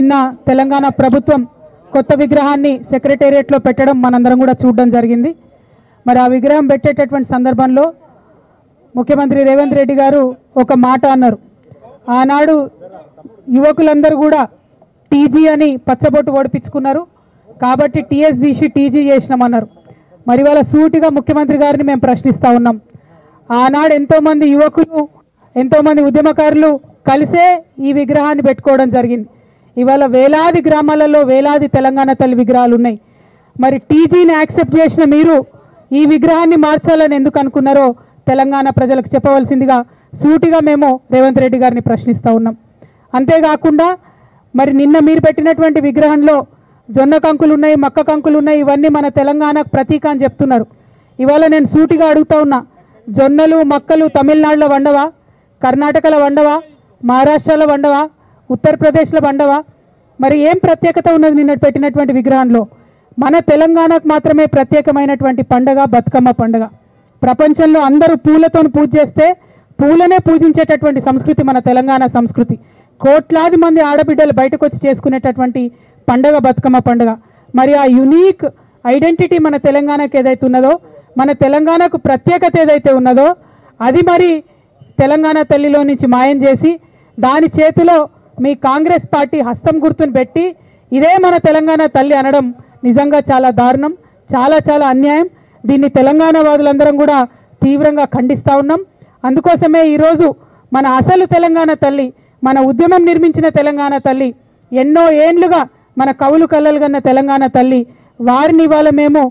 నిన్న తెలంగాణ ప్రభుత్వం కొత్త విగ్రహాన్ని సెక్రటేరియట్లో పెట్టడం మనందరం కూడా చూడడం జరిగింది. మరి ఆ విగ్రహం పెట్టేటటువంటి సందర్భంలో ముఖ్యమంత్రి రేవంత్ రెడ్డి గారు ఒక మాట అన్నారు. ఆనాడు యువకులందరూ కూడా టీజీ అని పచ్చబొట్టు ఓడిపించుకున్నారు కాబట్టి టీఎస్ తీసి టీజీ చేసినామన్నారు. మరి వాళ్ళ సూటిగా ముఖ్యమంత్రి గారిని మేము ప్రశ్నిస్తూ ఉన్నాం. ఆనాడు ఎంతోమంది యువకులు ఎంతోమంది ఉద్యమకారులు కలిసే ఈ విగ్రహాన్ని పెట్టుకోవడం జరిగింది. ఇవాళ వేలాది గ్రామాలలో వేలాది తెలంగాణ తల్లి విగ్రహాలు ఉన్నాయి. మరి టీజీని యాక్సెప్ట్ చేసిన మీరు ఈ విగ్రహాన్ని మార్చాలని ఎందుకు అనుకున్నారో తెలంగాణ ప్రజలకు చెప్పవలసిందిగా సూటిగా మేము రేవంత్ రెడ్డి గారిని ప్రశ్నిస్తూ ఉన్నాం. అంతేకాకుండా మరి నిన్న మీరు పెట్టినటువంటి విగ్రహంలో జొన్న కంకులు ఉన్నాయి, మక్క కంకులు ఉన్నాయి, ఇవన్నీ మన తెలంగాణకు ప్రతీక అని చెప్తున్నారు. ఇవాళ నేను సూటిగా అడుగుతా ఉన్నా, జొన్నలు మక్కలు తమిళనాడులో వండవా, కర్ణాటకలో వండవా, మహారాష్ట్రలో వండవా, ఉత్తరప్రదేశ్లో వండవా? మరి ఏం ప్రత్యేకత ఉన్నది నిన్న పెట్టినటువంటి విగ్రహంలో? మన తెలంగాణకు మాత్రమే ప్రత్యేకమైనటువంటి పండగ బతుకమ్మ పండుగ. ప్రపంచంలో అందరూ పూలతో పూజ చేస్తే పూలనే పూజించేటటువంటి సంస్కృతి మన తెలంగాణ సంస్కృతి. కోట్లాది మంది ఆడబిడ్డలు బయటకు వచ్చి చేసుకునేటటువంటి పండగ బతుకమ్మ పండుగ. మరి ఆ యునీక్ ఐడెంటిటీ మన తెలంగాణకు ఏదైతే ఉన్నదో, మన తెలంగాణకు ప్రత్యేకత ఏదైతే ఉన్నదో అది మరి తెలంగాణ తల్లిలో నుంచి మాయం చేసి దాని చేతిలో మీ కాంగ్రెస్ పార్టీ హస్తం గుర్తును పెట్టి ఇదే మన తెలంగాణ తల్లి అనడం నిజంగా చాలా దారుణం, చాలా చాలా అన్యాయం. దీన్ని తెలంగాణ వాదులందరం కూడా తీవ్రంగా ఖండిస్తూ ఉన్నాం. అందుకోసమే ఈరోజు మన అసలు తెలంగాణ తల్లి, మన ఉద్యమం నిర్మించిన తెలంగాణ తల్లి, ఎన్నో ఏండ్లుగా మన కవులు కళ్ళలు కన్న తెలంగాణ తల్లి, వారిని ఇవాళ మేము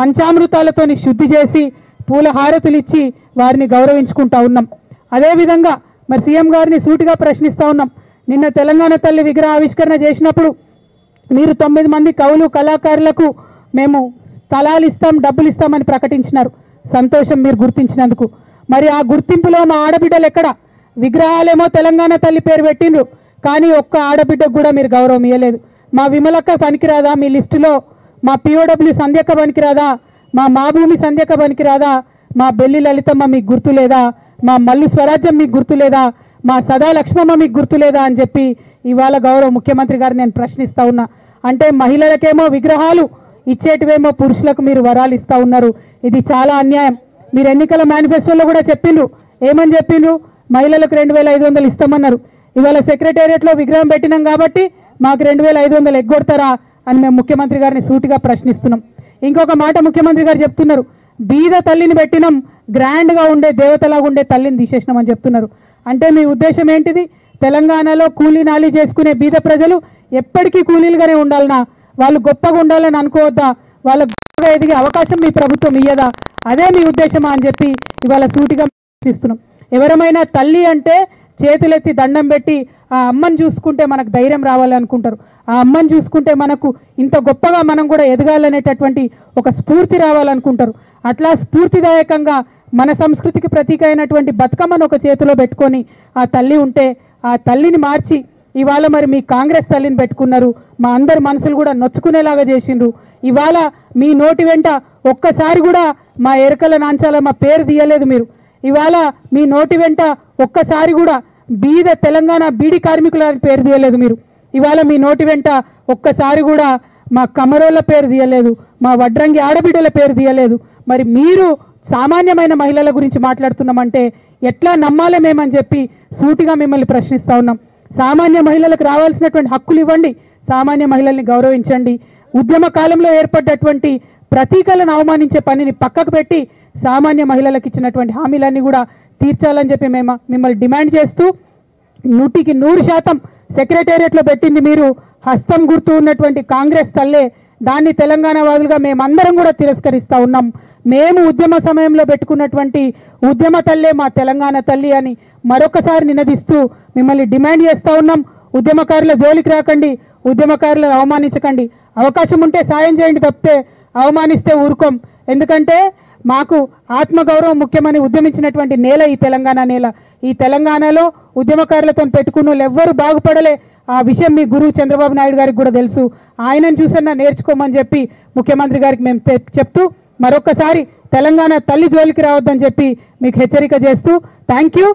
పంచామృతాలతోని శుద్ధి చేసి పూల హారతులు ఇచ్చి వారిని గౌరవించుకుంటా ఉన్నాం. అదేవిధంగా మరి సీఎం గారిని సూటిగా ప్రశ్నిస్తూ ఉన్నాం. నిన్న తెలంగాణ తల్లి విగ్రహ ఆవిష్కరణ చేసినప్పుడు మీరు 9 మంది కవులు కళాకారులకు మేము స్థలాలు ఇస్తాం, డబ్బులు ఇస్తామని ప్రకటించినారు. సంతోషం మీరు గుర్తించినందుకు. మరి ఆ గుర్తింపులో మా ఆడబిడ్డలు ఎక్కడ? విగ్రహాలేమో తెలంగాణ తల్లి పేరు పెట్టిండ్రు, కానీ ఒక్క ఆడబిడ్డకు కూడా మీరు గౌరవం ఇవ్వలేదు. మా విమలక్క పనికిరాదా మీ లిస్టులో? మా పిఓడబ్ల్యూ సంధ్యక్క పనికిరాదా? మా భూమి సంధ్యక్క పనికిరాదా? మా బెల్లి లలితమ్మ మీకు గుర్తు లేదా? మా మల్లు స్వరాజ్యం మీకు గుర్తు లేదా? మా సదా లక్ష్మమ్మ మీకు గుర్తు లేదా అని చెప్పి ఇవాళ గౌరవ ముఖ్యమంత్రి గారు నేను ప్రశ్నిస్తూ ఉన్నా. అంటే మహిళలకేమో విగ్రహాలు ఇచ్చేటివేమో పురుషులకు మీరు వరాలు ఇస్తూ ఉన్నారు. ఇది చాలా అన్యాయం. మీరు ఎన్నికల మేనిఫెస్టోలో కూడా చెప్పిండ్రు. ఏమని చెప్పిండ్రు? మహిళలకు 2500 ఇస్తామన్నారు. ఇవాళ సెక్రటేరియట్లో విగ్రహం పెట్టినాం కాబట్టి మాకు 2500 ఎగ్గొడతారా అని మేము ముఖ్యమంత్రి గారిని సూటిగా ప్రశ్నిస్తున్నాం. ఇంకొక మాట ముఖ్యమంత్రి గారు చెప్తున్నారు, బీద తల్లిని పెట్టినాం, గ్రాండ్గా ఉండే దేవతలాగా ఉండే తల్లిని తీసేసినామని చెప్తున్నారు. అంటే మీ ఉద్దేశం ఏంటిది? తెలంగాణలో కూలీ నాలి చేసుకునే బీద ప్రజలు ఎప్పటికీ కూలీలుగానే ఉండాలనా? వాళ్ళు గొప్పగా ఉండాలని అనుకోవద్దా? వాళ్ళ గొప్పగా ఎదిగే అవకాశం మీ ప్రభుత్వం ఇయ్యదా? అదే మీ ఉద్దేశమా అని చెప్పి ఇవాళ సూటిగా ప్రశ్నిస్తున్నాం. ఎవరమైనా తల్లి అంటే చేతులెత్తి దండం పెట్టి ఆ అమ్మని చూసుకుంటే మనకు ధైర్యం రావాలనుకుంటారు. ఆ అమ్మని చూసుకుంటే మనకు ఇంత గొప్పగా మనం కూడా ఎదగాలనేటటువంటి ఒక స్ఫూర్తి రావాలనుకుంటారు. అట్లా స్ఫూర్తిదాయకంగా మన సంస్కృతికి ప్రతీక అయినటువంటి బతుకమ్మను ఒక చేతిలో పెట్టుకొని ఆ తల్లి ఉంటే ఆ తల్లిని మార్చి ఇవాళ మరి మీ కాంగ్రెస్ తల్లిని పెట్టుకున్నారు. మా అందరి మనసులు కూడా నొచ్చుకునేలాగా చేసిండ్రు. ఇవాళ మీ నోటి వెంట ఒక్కసారి కూడా మా ఎరకల నాంచాల మా పేరు తీయలేదు మీరు. ఇవాళ మీ నోటి వెంట ఒక్కసారి కూడా బీద తెలంగాణ బీడి కార్మికుల పేరు తీయలేదు మీరు. ఇవాళ మీ నోటి వెంట ఒక్కసారి కూడా మా కమరోళ్ళ పేరు తీయలేదు, మా వడ్రంగి ఆడబిడ్డల పేరు తీయలేదు. మరి మీరు సామాన్యమైన మహిళల గురించి మాట్లాడుతున్నామంటే ఎట్లా నమ్మాలి మేమని చెప్పి సూటిగా మిమ్మల్ని ప్రశ్నిస్తూ ఉన్నాం. సామాన్య మహిళలకు రావాల్సినటువంటి హక్కులు ఇవ్వండి, సామాన్య మహిళల్ని గౌరవించండి. ఉద్యమ కాలంలో ఏర్పడ్డటువంటి ప్రతీకలను అవమానించే పనిని పక్కకు పెట్టి సామాన్య మహిళలకు ఇచ్చినటువంటి హామీలన్నీ కూడా తీర్చాలని చెప్పి మేము మిమ్మల్ని డిమాండ్ చేస్తూ 100% సెక్రటేరియట్లో పెట్టింది మీరు హస్తం గుర్తు ఉన్నటువంటి కాంగ్రెస్ తల్లే. దాన్ని తెలంగాణ వాదులుగా మేమందరం కూడా తిరస్కరిస్తూ ఉన్నాం. మేము ఉద్యమ సమయంలో పెట్టుకున్నటువంటి ఉద్యమ తల్లే మా తెలంగాణ తల్లి అని మరొకసారి నినదిస్తూ మిమ్మల్ని డిమాండ్ చేస్తూ ఉన్నాం. ఉద్యమకారుల జోలికి రాకండి, ఉద్యమకారులను అవమానించకండి. అవకాశం ఉంటే సాయం చేయండి తప్పితే అవమానిస్తే ఊరుకోం. ఎందుకంటే మాకు ఆత్మగౌరవం ముఖ్యమని ఉద్యమించినటువంటి నేల ఈ తెలంగాణ నేల. ఈ తెలంగాణలో ఉద్యమకారులతో పెట్టుకున్న వాళ్ళు ఎవ్వరూ బాగుపడలే. ఆ విషయం మీ గురువు చంద్రబాబు నాయుడు గారికి కూడా తెలుసు. ఆయనను చూసన్నా నేర్చుకోమని చెప్పి ముఖ్యమంత్రి గారికి మేము చెప్తూ మరొకసారి తెలంగాణ తల్లి జోలికి రావద్దని చెప్పి మీకు హెచ్చరిక చేస్తూ థ్యాంక్ యూ.